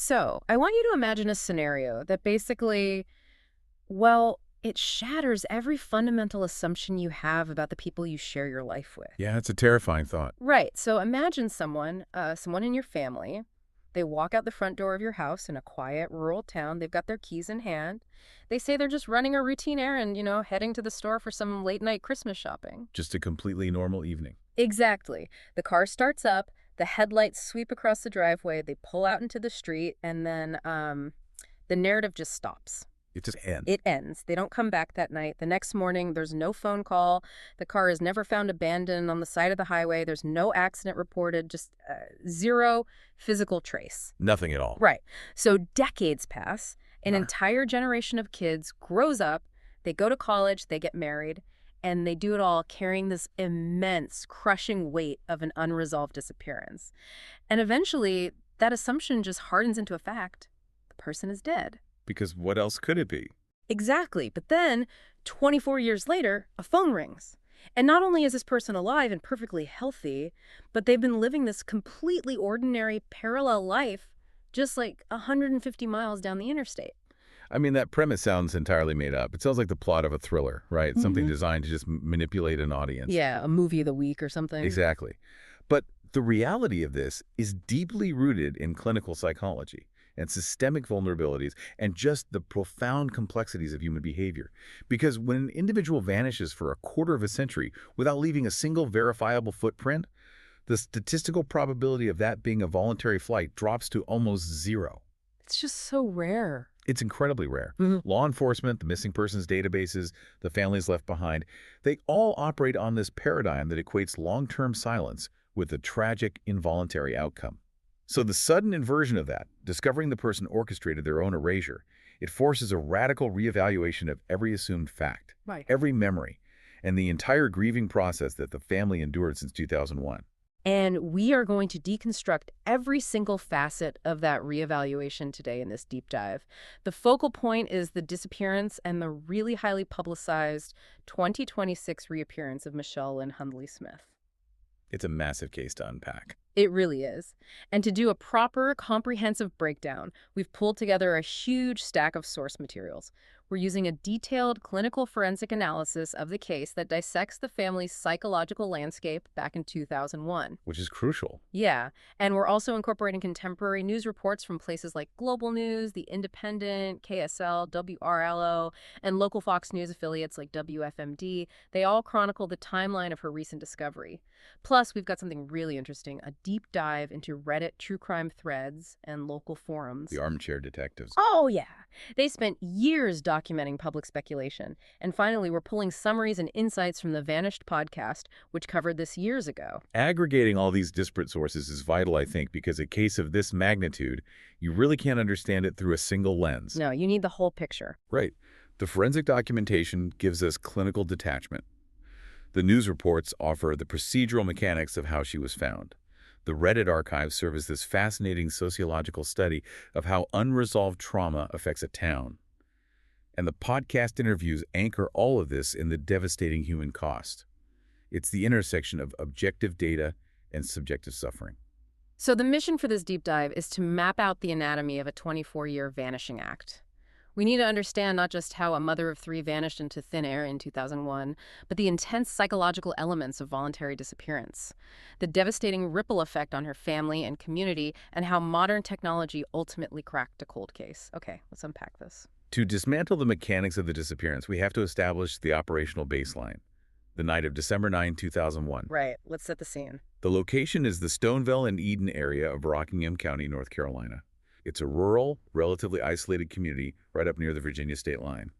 So I want you to imagine a scenario that basically, well, it shatters every fundamental assumption you have about the people you share your life with. Yeah, it's a terrifying thought. Right. So imagine someone in your family. They walk out the front door of your house in a quiet rural town. They've got their keys in hand. They say they're just running a routine errand, heading to the store for some late night Christmas shopping. Just a completely normal evening. Exactly. The car starts up, the headlights sweep across the driveway, they pull out into the street, and then the narrative just stops. It just ends. It ends. They don't come back that night. The next morning, there's no phone call. The car is never found abandoned on the side of the highway. There's no accident reported, just zero physical trace. Nothing at all. Right. So decades pass. An entire generation of kids grows up. They go to college. They get married. And they do it all carrying this immense, crushing weight of an unresolved disappearance. And eventually, that assumption just hardens into a fact. The person is dead. Because what else could it be? Exactly. But then, 24 years later, a phone rings. And not only is this person alive and perfectly healthy, but they've been living this completely ordinary parallel life just like 150 miles down the interstate. I mean, that premise sounds entirely made up. It sounds like the plot of a thriller, right? Something designed to just manipulate an audience. Yeah, a movie of the week or something. Exactly. But the reality of this is deeply rooted in clinical psychology and systemic vulnerabilities and just the profound complexities of human behavior. Because when an individual vanishes for a quarter of a century without leaving a single verifiable footprint, the statistical probability of that being a voluntary flight drops to almost zero. It's just so rare. It's incredibly rare. Law enforcement, the missing persons databases, the families left behind, they all operate on this paradigm that equates long-term silence with a tragic involuntary outcome. So the sudden inversion of that, discovering the person orchestrated their own erasure, it forces a radical reevaluation of every assumed fact, every memory, and the entire grieving process that the family endured since 2001. And we are going to deconstruct every single facet of that reevaluation today in this deep dive. The focal point is the disappearance and the really highly publicized 2026 reappearance of Michele Lyn Hundley Smith. It's a massive case to unpack. It really is. And to do a proper, comprehensive breakdown, we've pulled together a huge stack of source materials. We're using a detailed clinical forensic analysis of the case that dissects the family's psychological landscape back in 2001. Which is crucial. Yeah, and we're also incorporating contemporary news reports from places like Global News, The Independent, KSL, WRLO, and local Fox News affiliates like WFMD. They all chronicle the timeline of her recent discovery. Plus, we've got something really interesting, a deep dive into Reddit true crime threads and local forums. The armchair detectives. Oh, yeah. They spent years documenting public speculation. And finally, we're pulling summaries and insights from the Vanished podcast, which covered this years ago. Aggregating all these disparate sources is vital, I think, because a case of this magnitude, you really can't understand it through a single lens. No, you need the whole picture. Right. The forensic documentation gives us clinical detachment. The news reports offer the procedural mechanics of how she was found. The Reddit archives serve as this fascinating sociological study of how unresolved trauma affects a town. And the podcast interviews anchor all of this in the devastating human cost. It's the intersection of objective data and subjective suffering. So the mission for this deep dive is to map out the anatomy of a 24-year vanishing act. We need to understand not just how a mother of three vanished into thin air in 2001, but the intense psychological elements of voluntary disappearance, the devastating ripple effect on her family and community, and how modern technology ultimately cracked a cold case. Okay, let's unpack this. To dismantle the mechanics of the disappearance, we have to establish the operational baseline. The night of December 9, 2001. Right, let's set the scene. The location is the Stoneville and Eden area of Rockingham County, North Carolina. It's a rural, relatively isolated community right up near the Virginia state line.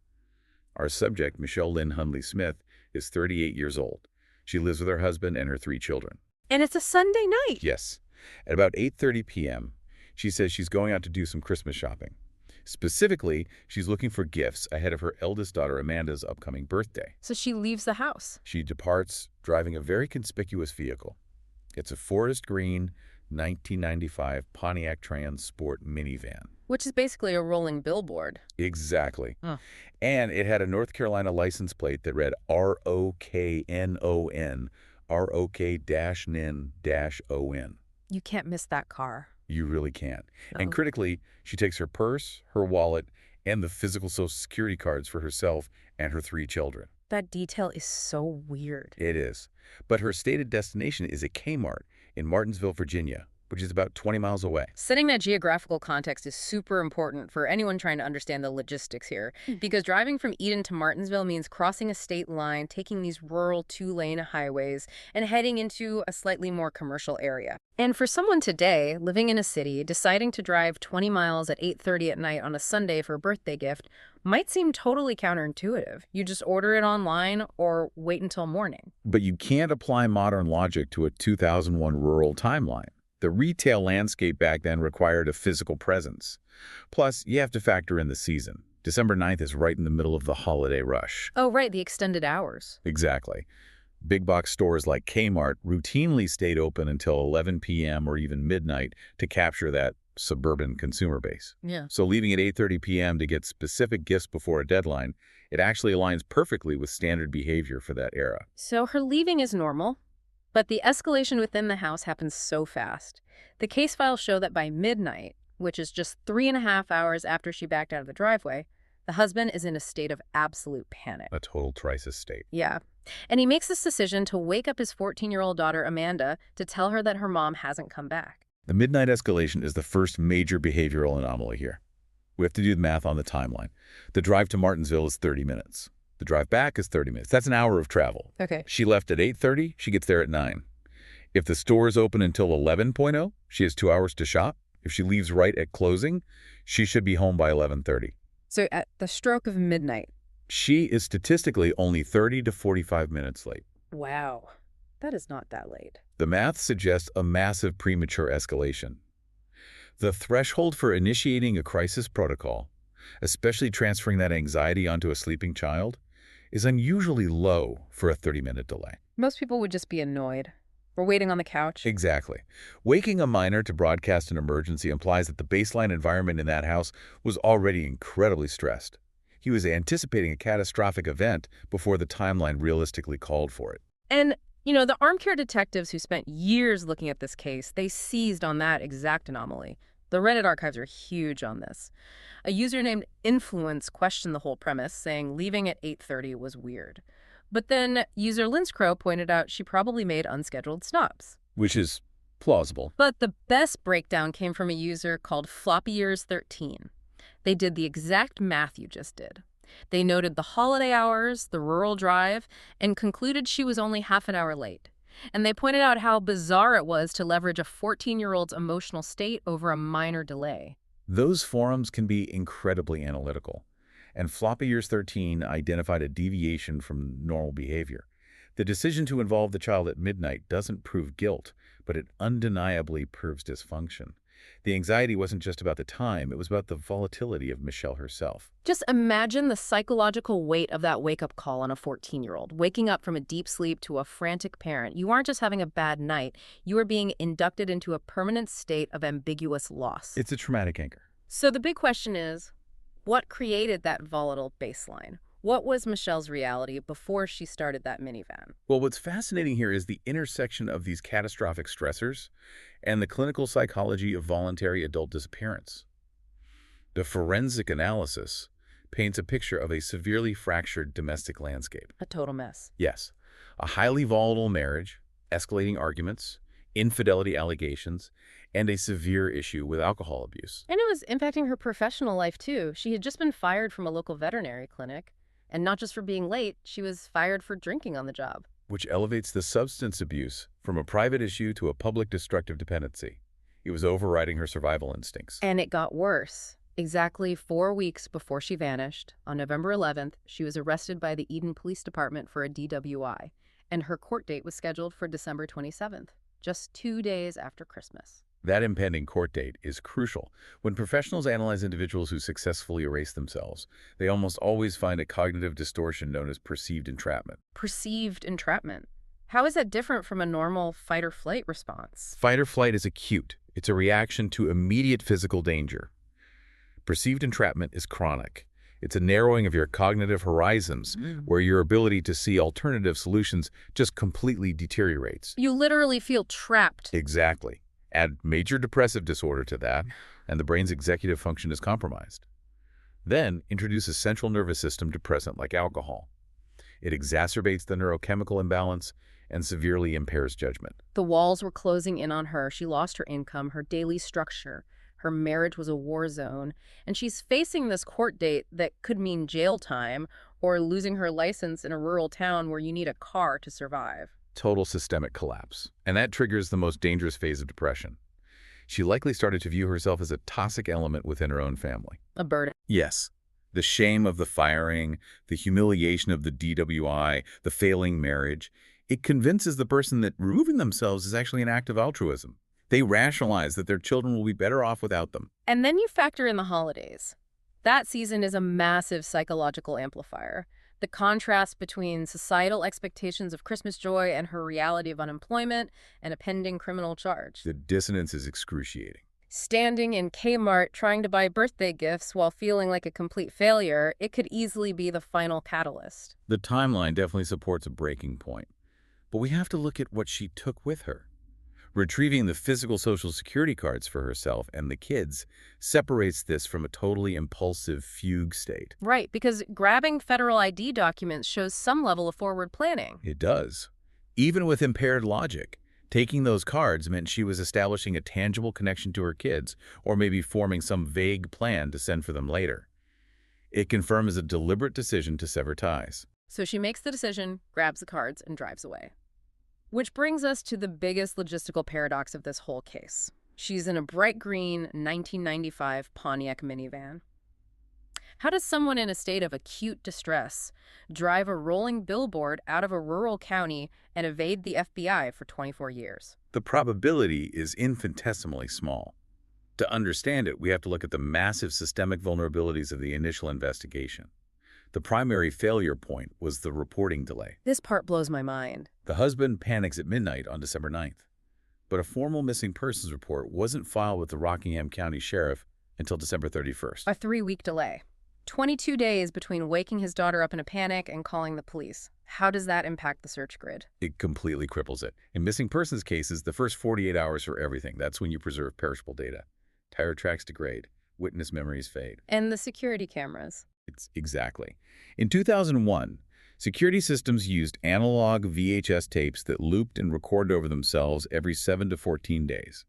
Our subject, Michele Lyn Hundley Smith, is 38 years old. She lives with her husband and her 3 children. And it's a Sunday night. Yes. At about 8:30 p.m., she says she's going out to do some Christmas shopping. Specifically, she's looking for gifts ahead of her eldest daughter Amanda's upcoming birthday. So she leaves the house. She departs driving a very conspicuous vehicle. It's a forest green 1995 Pontiac Trans Sport minivan. Which is basically a rolling billboard. Exactly. And it had a North Carolina license plate that read ROKNON, ROK-NN-ON. You can't miss that car. You really can. And Oh, critically, she takes her purse, her wallet, and the physical Social Security cards for herself and her 3 children. that detail is so weird. It is. But her stated destination is a Kmart in Martinsville, Virginia, which is about 20 miles away. Setting that geographical context is super important for anyone trying to understand the logistics here, because driving from Eden to Martinsville means crossing a state line, taking these rural 2-lane highways, and heading into a slightly more commercial area. And for someone today, living in a city, deciding to drive 20 miles at 8:30 at night on a Sunday for a birthday gift might seem totally counterintuitive. You just order it online or wait until morning. But you can't apply modern logic to a 2001 rural timeline. The retail landscape back then required a physical presence. Plus, you have to factor in the season. December 9th is right in the middle of the holiday rush. Oh, right, the extended hours. Exactly. Big box stores like Kmart routinely stayed open until 11 p.m. or even midnight to capture that suburban consumer base. Yeah. So leaving at 8:30 p.m. to get specific gifts before a deadline, it actually aligns perfectly with standard behavior for that era. So her leaving is normal, but the escalation within the house happens so fast. The case files show that by midnight, which is just 3.5 hours after she backed out of the driveway, the husband is in a state of absolute panic. A total crisis state. Yeah. And he makes this decision to wake up his 14-year-old daughter, Amanda, to tell her that her mom hasn't come back. The midnight escalation is the first major behavioral anomaly here. We have to do the math on the timeline. The drive to Martinsville is 30 minutes. The drive back is 30 minutes. That's an hour of travel. Okay. She left at 8:30, she gets there at 9. If the store is open until 11:00, she has 2 hours to shop. If she leaves right at closing, she should be home by 11:30. So at the stroke of midnight. She is statistically only 30 to 45 minutes late. Wow. That is not that late. The math suggests a massive premature escalation. The threshold for initiating a crisis protocol, especially transferring that anxiety onto a sleeping child, is unusually low for a 30-minute delay. Most people would just be annoyed. We're waiting on the couch. Exactly. Waking a minor to broadcast an emergency implies that the baseline environment in that house was already incredibly stressed. He was anticipating a catastrophic event before the timeline realistically called for it. And, the armchair detectives who spent years looking at this case, they seized on that exact anomaly. The Reddit archives are huge on this. A user named Influence questioned the whole premise, saying leaving at 8:30 was weird. But then user Linscrow pointed out she probably made unscheduled stops. Which is plausible. But the best breakdown came from a user called floppyears13. They did the exact math you just did. They noted the holiday hours, the rural drive, and concluded she was only half an hour late. And they pointed out how bizarre it was to leverage a 14-year-old's emotional state over a minor delay. Those forums can be incredibly analytical, and floppyears13 identified a deviation from normal behavior. The decision to involve the child at midnight doesn't prove guilt, but it undeniably proves dysfunction. The anxiety wasn't just about the time, it was about the volatility of Michele herself. Just imagine the psychological weight of that wake-up call on a 14-year-old. Waking up from a deep sleep to a frantic parent. You aren't just having a bad night, you are being inducted into a permanent state of ambiguous loss. It's a traumatic anchor. So the big question is, what created that volatile baseline? What was Michele's reality before she started that minivan? Well, what's fascinating here is the intersection of these catastrophic stressors and the clinical psychology of voluntary adult disappearance. The forensic analysis paints a picture of a severely fractured domestic landscape. A total mess. Yes, a highly volatile marriage, escalating arguments, infidelity allegations, and a severe issue with alcohol abuse. And it was impacting her professional life, too. She had just been fired from a local veterinary clinic. And not just for being late, she was fired for drinking on the job. Which elevates the substance abuse from a private issue to a public destructive dependency. It was overriding her survival instincts. And it got worse. Exactly 4 weeks before she vanished, on November 11th, she was arrested by the Eden Police Department for a DWI, and her court date was scheduled for December 27th, just 2 days after Christmas. That impending court date is crucial. When professionals analyze individuals who successfully erase themselves, they almost always find a cognitive distortion known as perceived entrapment. Perceived entrapment. How is that different from a normal fight-or-flight response? Fight or flight is acute. It's a reaction to immediate physical danger. Perceived entrapment is chronic. It's a narrowing of your cognitive horizons, where your ability to see alternative solutions just completely deteriorates. You literally feel trapped. Exactly. Add major depressive disorder to that, and the brain's executive function is compromised. Then introduce a central nervous system depressant like alcohol. It exacerbates the neurochemical imbalance and severely impairs judgment. The walls were closing in on her. She lost her income, her daily structure. Her marriage was a war zone. And she's facing this court date that could mean jail time or losing her license in a rural town where you need a car to survive. Total systemic collapse. And that triggers the most dangerous phase of depression. She likely started to view herself as a toxic element within her own family. A burden. Yes. The shame of the firing, the humiliation of the DWI, the failing marriage, it convinces the person that removing themselves is actually an act of altruism. They rationalize that their children will be better off without them. And then you factor in the holidays. That season is a massive psychological amplifier. The contrast between societal expectations of Christmas joy and her reality of unemployment and a pending criminal charge. The dissonance is excruciating. Standing in Kmart trying to buy birthday gifts while feeling like a complete failure, it could easily be the final catalyst. The timeline definitely supports a breaking point. But we have to look at what she took with her. Retrieving the physical Social Security cards for herself and the kids separates this from a totally impulsive fugue state. Right, because grabbing federal ID documents shows some level of forward planning. It does. Even with impaired logic, taking those cards meant she was establishing a tangible connection to her kids, or maybe forming some vague plan to send for them later. It confirms a deliberate decision to sever ties. So she makes the decision, grabs the cards, and drives away. Which brings us to the biggest logistical paradox of this whole case. She's in a bright green 1995 Pontiac minivan. How does someone in a state of acute distress drive a rolling billboard out of a rural county and evade the FBI for 24 years? The probability is infinitesimally small. To understand it, we have to look at the massive systemic vulnerabilities of the initial investigation. The primary failure point was the reporting delay. This part blows my mind. The husband panics at midnight on December 9th, but a formal missing persons report wasn't filed with the Rockingham County Sheriff until December 31st. A 3-week delay. 22 days between waking his daughter up in a panic and calling the police. How does that impact the search grid? It completely cripples it. In missing persons cases, the first 48 hours are everything. That's when you preserve perishable data. Tire tracks degrade. Witness memories fade. And the security cameras. Exactly. In 2001, security systems used analog VHS tapes that looped and recorded over themselves every 7 to 14 days.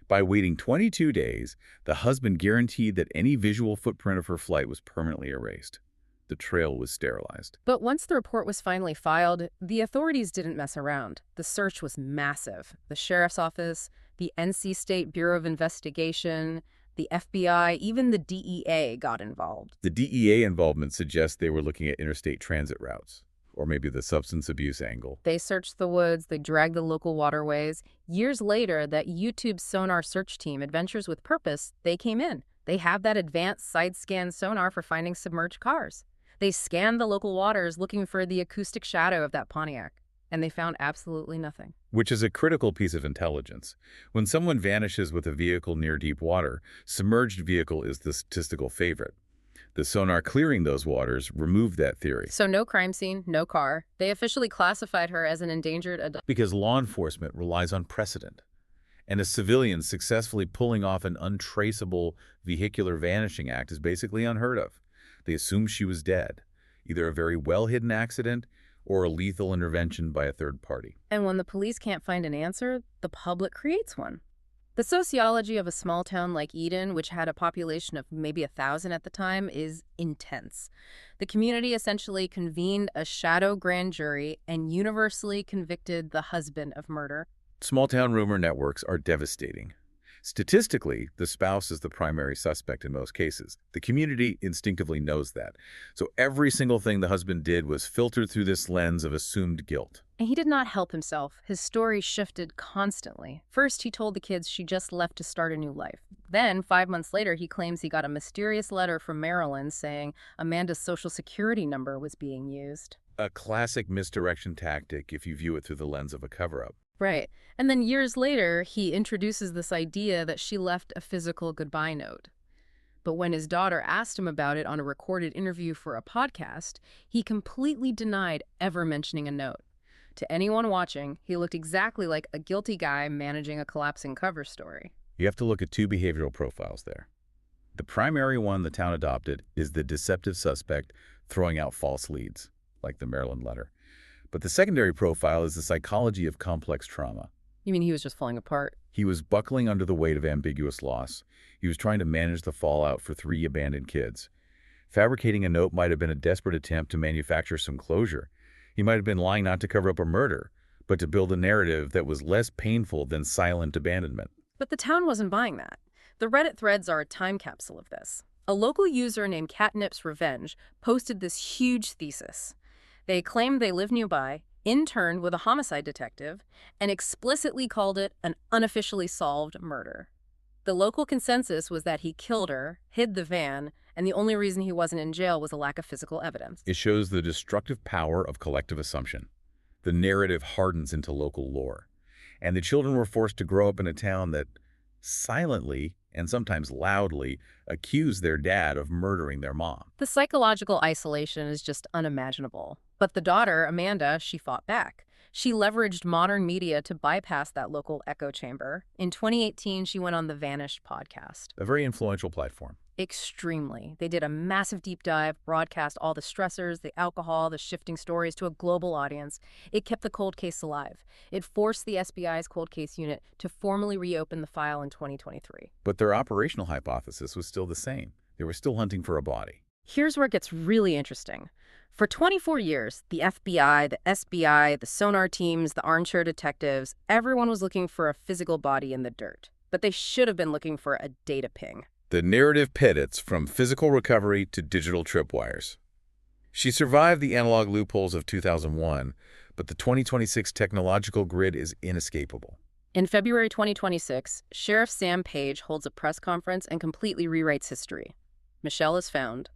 By waiting 22 days, the husband guaranteed that any visual footprint of her flight was permanently erased. The trail was sterilized. But once the report was finally filed, the authorities didn't mess around. The search was massive. The sheriff's office, the NC State Bureau of Investigation, the FBI, even the DEA got involved. The DEA involvement suggests they were looking at interstate transit routes, or maybe the substance abuse angle. They searched the woods, they dragged the local waterways. Years later, that YouTube sonar search team, Adventures with Purpose, they came in. They have that advanced side-scan sonar for finding submerged cars. They scanned the local waters looking for the acoustic shadow of that Pontiac, and they found absolutely nothing. Which is a critical piece of intelligence. When someone vanishes with a vehicle near deep water, submerged vehicle is the statistical favorite. The sonar clearing those waters removed that theory. So no crime scene, no car. They officially classified her as an endangered adult. Because law enforcement relies on precedent. And a civilian successfully pulling off an untraceable vehicular vanishing act is basically unheard of. They assume she was dead, either a very well-hidden accident or a lethal intervention by a third party. And when the police can't find an answer, the public creates one. The sociology of a small town like Eden, which had a population of maybe 1,000 at the time, is intense. The community essentially convened a shadow grand jury and universally convicted the husband of murder. Small-town rumor networks are devastating. Statistically, the spouse is the primary suspect in most cases. The community instinctively knows that. So every single thing the husband did was filtered through this lens of assumed guilt. And he did not help himself. His story shifted constantly. First, he told the kids she just left to start a new life. Then, 5 months later, he claims he got a mysterious letter from Maryland saying Amanda's Social Security number was being used. A classic misdirection tactic if you view it through the lens of a cover-up. Right. And then years later, he introduces this idea that she left a physical goodbye note. But when his daughter asked him about it on a recorded interview for a podcast, he completely denied ever mentioning a note. To anyone watching, he looked exactly like a guilty guy managing a collapsing cover story. You have to look at two behavioral profiles there. The primary one the town adopted is the deceptive suspect throwing out false leads, like the Maryland letter. But the secondary profile is the psychology of complex trauma. You mean he was just falling apart? He was buckling under the weight of ambiguous loss. He was trying to manage the fallout for 3 abandoned kids. Fabricating a note might have been a desperate attempt to manufacture some closure. He might have been lying not to cover up a murder, but to build a narrative that was less painful than silent abandonment. But the town wasn't buying that. The Reddit threads are a time capsule of this. A local user named Catnip's Revenge posted this huge thesis. They claimed they lived nearby, interned with a homicide detective, and explicitly called it an unofficially solved murder. The local consensus was that he killed her, hid the van, and the only reason he wasn't in jail was a lack of physical evidence. It shows the destructive power of collective assumption. The narrative hardens into local lore. And the children were forced to grow up in a town that silently and sometimes loudly accused their dad of murdering their mom. The psychological isolation is just unimaginable. But the daughter, Amanda, she fought back. She leveraged modern media to bypass that local echo chamber. In 2018, she went on the Vanished podcast. A very influential platform. Extremely. They did a massive deep dive, broadcast all the stressors, the alcohol, the shifting stories to a global audience. It kept the cold case alive. It forced the SBI's cold case unit to formally reopen the file in 2023. But their operational hypothesis was still the same. They were still hunting for a body. Here's where it gets really interesting. For 24 years, the FBI, the SBI, the sonar teams, the armchair detectives, everyone was looking for a physical body in the dirt. But they should have been looking for a data ping. The narrative pivots from physical recovery to digital tripwires. She survived the analog loopholes of 2001, but the 2026 technological grid is inescapable. In February 2026, Sheriff Sam Page holds a press conference and completely rewrites history. Michele is found,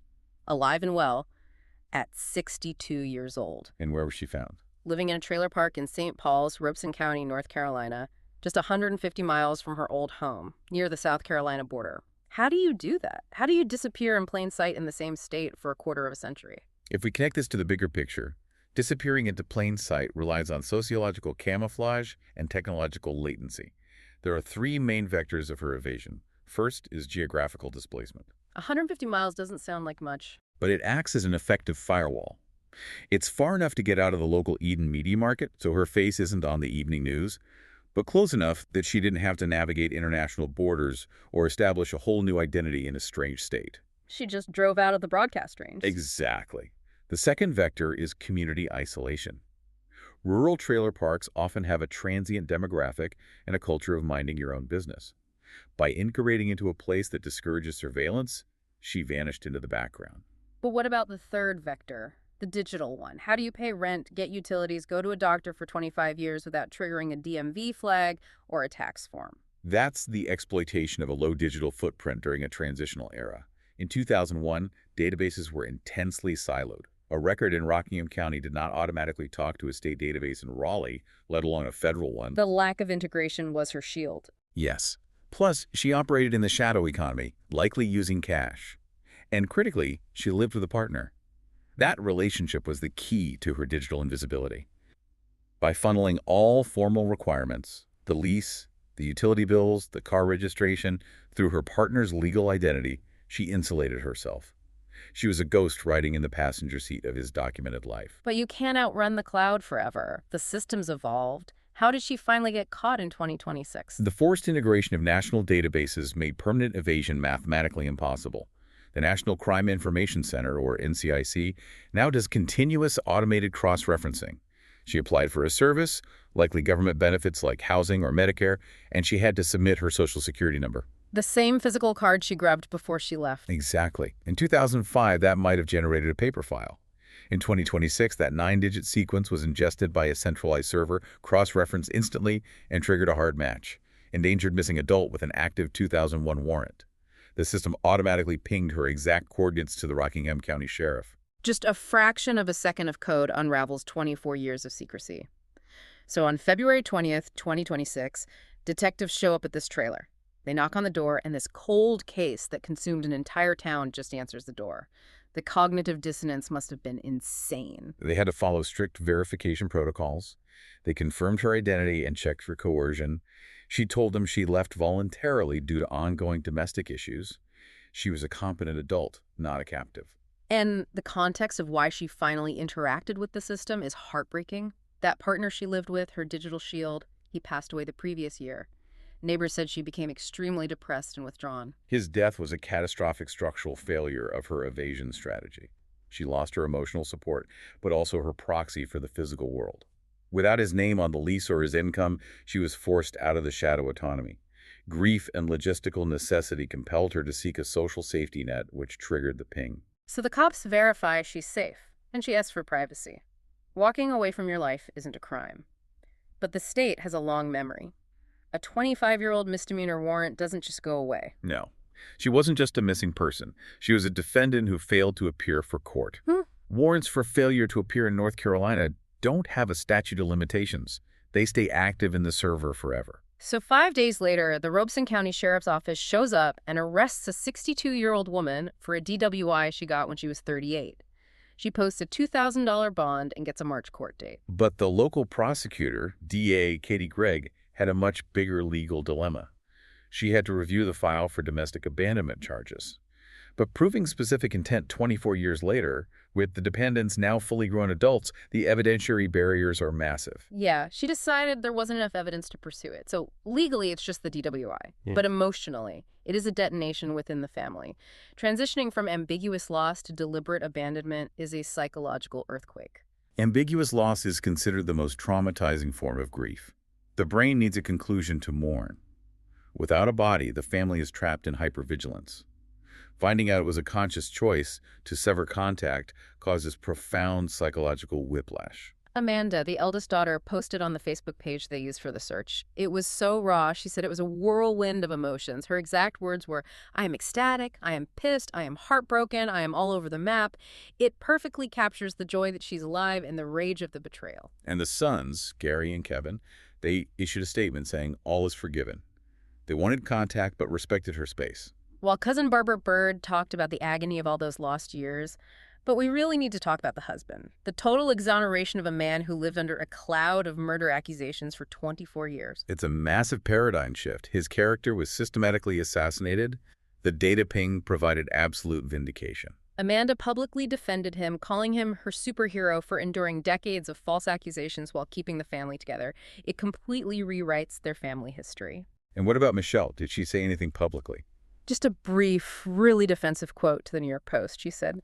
alive and well, at 62 years old. And where was she found? Living in a trailer park in St. Paul's, Robeson County, North Carolina, just 150 miles from her old home, near the South Carolina border. How do you do that? How do you disappear in plain sight in the same state for a quarter of a century? If we connect this to the bigger picture, disappearing into plain sight relies on sociological camouflage and technological latency. There are 3 main vectors of her evasion. First is geographical displacement. 150 miles doesn't sound like much. But it acts as an effective firewall. It's far enough to get out of the local Eden media market, so her face isn't on the evening news, but close enough that she didn't have to navigate international borders or establish a whole new identity in a strange state. She just drove out of the broadcast range. Exactly. The second vector is community isolation. Rural trailer parks often have a transient demographic and a culture of minding your own business. By incubating into a place that discourages surveillance, she vanished into the background. But what about the third vector, the digital one? How do you pay rent, get utilities, go to a doctor for 25 years without triggering a DMV flag or a tax form? That's the exploitation of a low digital footprint during a transitional era. In 2001, databases were intensely siloed. A record in Rockingham County did not automatically talk to a state database in Raleigh, let alone a federal one. The lack of integration was her shield. Yes. Plus, she operated in the shadow economy, likely using cash. And critically, she lived with a partner. That relationship was the key to her digital invisibility. By funneling all formal requirements, the lease, the utility bills, the car registration, through her partner's legal identity, she insulated herself. She was a ghost riding in the passenger seat of his documented life. But you can't outrun the cloud forever. The system's evolved. How did she finally get caught in 2026? The forced integration of national databases made permanent evasion mathematically impossible. The National Crime Information Center, or NCIC, now does continuous automated cross-referencing. She applied for a service, likely government benefits like housing or Medicare, and she had to submit her Social Security number. The same physical card she grabbed before she left. Exactly. In 2005, that might have generated a paper file. In 2026, that 9-digit sequence was ingested by a centralized server, cross-referenced instantly, and triggered a hard match. Endangered missing adult with an active 2001 warrant. The system automatically pinged her exact coordinates to the Rockingham County Sheriff. Just a fraction of a second of code unravels 24 years of secrecy. So on February 20th, 2026, detectives show up at this trailer. They knock on the door, and this cold case that consumed an entire town just answers the door. The cognitive dissonance must have been insane. They had to follow strict verification protocols. They confirmed her identity and checked for coercion. She told them she left voluntarily due to ongoing domestic issues. She was a competent adult, not a captive. And the context of why she finally interacted with the system is heartbreaking. That partner she lived with, her digital shield, he passed away the previous year. Neighbors said she became extremely depressed and withdrawn. His death was a catastrophic structural failure of her evasion strategy. She lost her emotional support, but also her proxy for the physical world. Without his name on the lease or his income, she was forced out of the shadow autonomy. Grief and logistical necessity compelled her to seek a social safety net, which triggered the ping. So the cops verify she's safe, and she asks for privacy. Walking away from your life isn't a crime. But the state has a long memory. A 25-year-old misdemeanor warrant doesn't just go away. No. She wasn't just a missing person. She was a defendant who failed to appear for court. Warrants for failure to appear in North Carolina don't have a statute of limitations. They stay active in the server forever. So 5 days later, the Robeson County Sheriff's Office shows up and arrests a 62-year-old woman for a DWI she got when she was 38. She posts a $2,000 bond and gets a March court date. But the local prosecutor, DA Katie Gregg, had a much bigger legal dilemma. She had to review the file for domestic abandonment charges. But proving specific intent 24 years later, with the dependents now fully grown adults, the evidentiary barriers are massive. Yeah, she decided there wasn't enough evidence to pursue it. So legally, it's just the DWI. But emotionally, it is a detonation within the family. Transitioning from ambiguous loss to deliberate abandonment is a psychological earthquake. Ambiguous loss is considered the most traumatizing form of grief. The brain needs a conclusion to mourn. Without a body, the family is trapped in hypervigilance. Finding out it was a conscious choice to sever contact causes profound psychological whiplash. Amanda, the eldest daughter, posted on the Facebook page they used for the search. It was so raw. She said it was a whirlwind of emotions. Her exact words were, "I am ecstatic, I am pissed, I am heartbroken, I am all over the map." It perfectly captures the joy that she's alive and the rage of the betrayal. And the sons, Gary and Kevin, they issued a statement saying all is forgiven. They wanted contact but respected her space. While cousin Barbara Bird talked about the agony of all those lost years, but we really need to talk about the husband. The total exoneration of a man who lived under a cloud of murder accusations for 24 years. It's a massive paradigm shift. His character was systematically assassinated. The data ping provided absolute vindication. Amanda publicly defended him, calling him her superhero for enduring decades of false accusations while keeping the family together. It completely rewrites their family history. And what about Michele? Did she say anything publicly? Just a brief, really defensive quote to the New York Post. She said,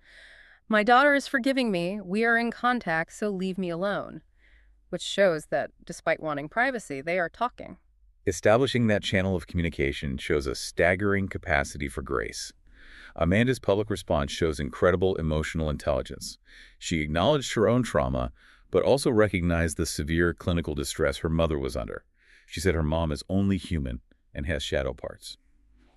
"My daughter is forgiving me. We are in contact, so leave me alone." Which shows that, despite wanting privacy, they are talking. Establishing that channel of communication shows a staggering capacity for grace. Amanda's public response shows incredible emotional intelligence. She acknowledged her own trauma, but also recognized the severe clinical distress her mother was under. She said her mom is only human and has shadow parts.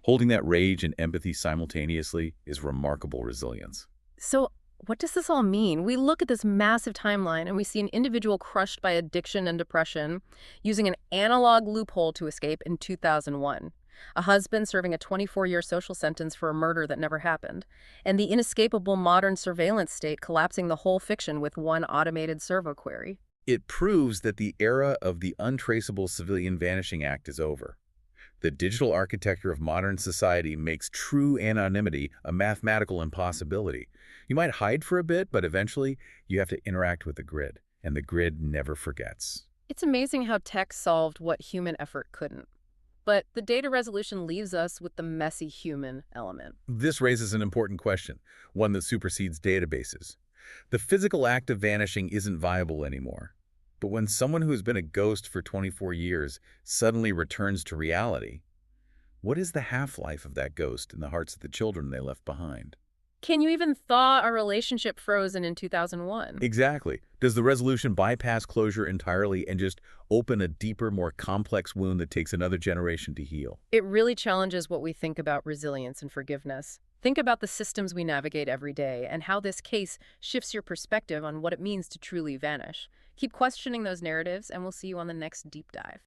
Holding that rage and empathy simultaneously is remarkable resilience. So what does this all mean? We look at this massive timeline and we see an individual crushed by addiction and depression, using an analog loophole to escape in 2001. A husband serving a 24-year social sentence for a murder that never happened. And the inescapable modern surveillance state collapsing the whole fiction with one automated servo query. It proves that the era of the Untraceable Civilian Vanishing Act is over. The digital architecture of modern society makes true anonymity a mathematical impossibility. You might hide for a bit, but eventually you have to interact with the grid, and the grid never forgets. It's amazing how tech solved what human effort couldn't. But the data resolution leaves us with the messy human element. This raises an important question, one that supersedes databases. The physical act of vanishing isn't viable anymore. But when someone who has been a ghost for 24 years suddenly returns to reality, what is the half-life of that ghost in the hearts of the children they left behind? Can you even thaw a relationship frozen in 2001? Exactly. Does the resolution bypass closure entirely and just open a deeper, more complex wound that takes another generation to heal? It really challenges what we think about resilience and forgiveness. Think about the systems we navigate every day and how this case shifts your perspective on what it means to truly vanish. Keep questioning those narratives, and we'll see you on the next deep dive.